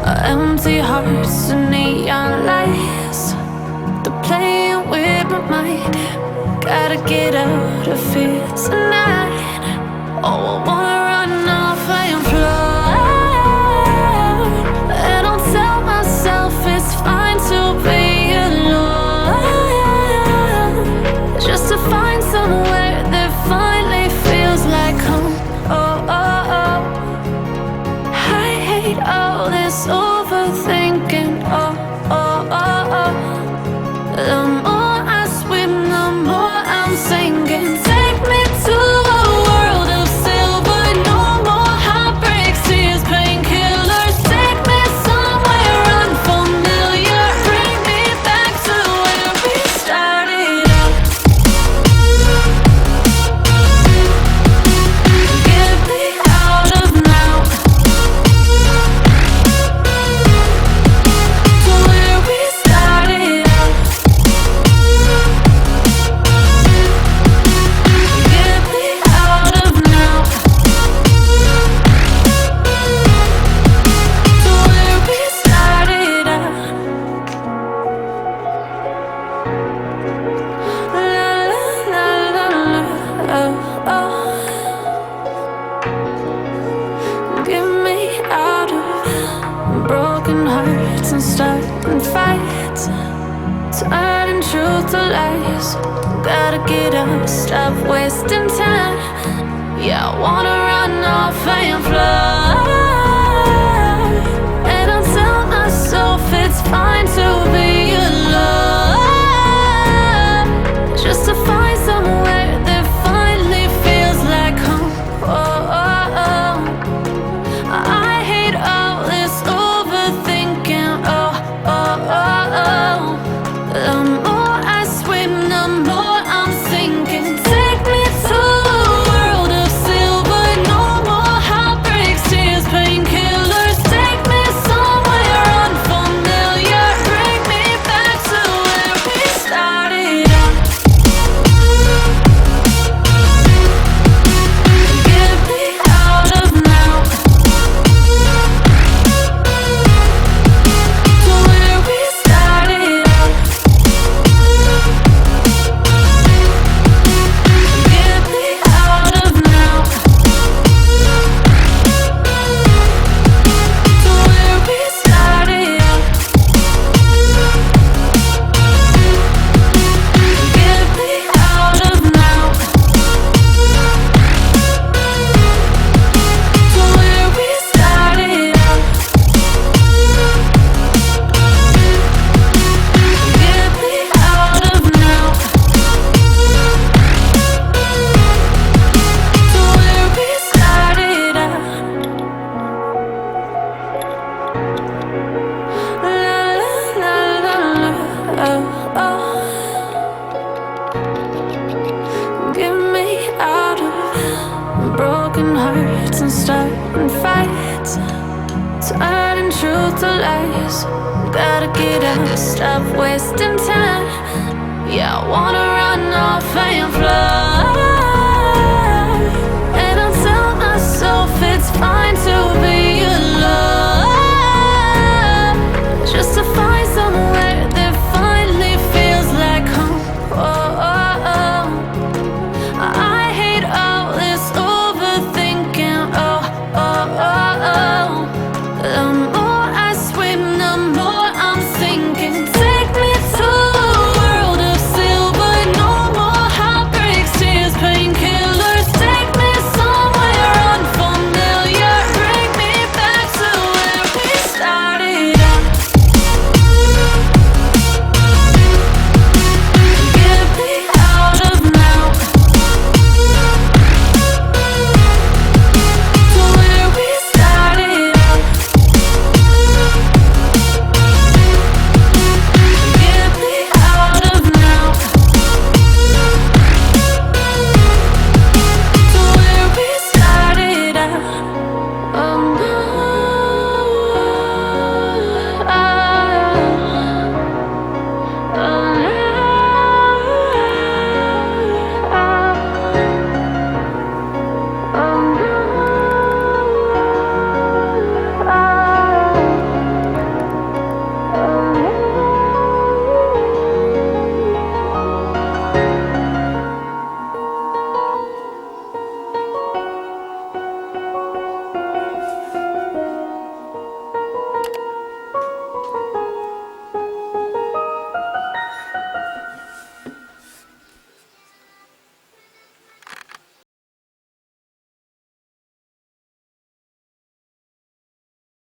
Empty hearts and neon lights, they're playing with my mind. Gotta get out of here tonight. Oh, I wanna run off and fly. And I'll tell myself it's fine to be alone, just to find somewhere that finally feels like home. Oh, oh, oh. I hate all this overthinking. Oh, oh, oh, oh. The more I swim, the more I'm sinking. Take me to a world of silver. No more heartbreaks, tears, painkillers. Take me somewhere unfamiliar. Bring me back to where we started out. Get me out of now, to where we started out. Get me out of now, to where we started out. La la la la la, oh, oh. Get me out of broken hearts and starting fights, turning truth to lies. Gotta get up, stop wasting time. Yeah, I wanna run off and fly. And I'll tell myself it's fine to be alone, just to find somewhere that finally feels like home. Oh, oh, oh. I hate all this overthinking. Oh, oh, oh, oh. The more I swim, the more I'm sinking. Take me to a world of silver. No more heartbreaks, tears, painkillers. Take me somewhere unfamiliar. Bring me back to where we started out. Get me out of now, to where we started out. Get me out of now, to where we started out. Get me out of now, to where we started out. Get me out of now, to where we started out. La la la la la, oh, oh. Get me out of broken hearts and starting fights, turning truth to lies. Gotta get up, stop wasting time. Yeah, I wanna run off and fly. And I'll tell myself it's fine to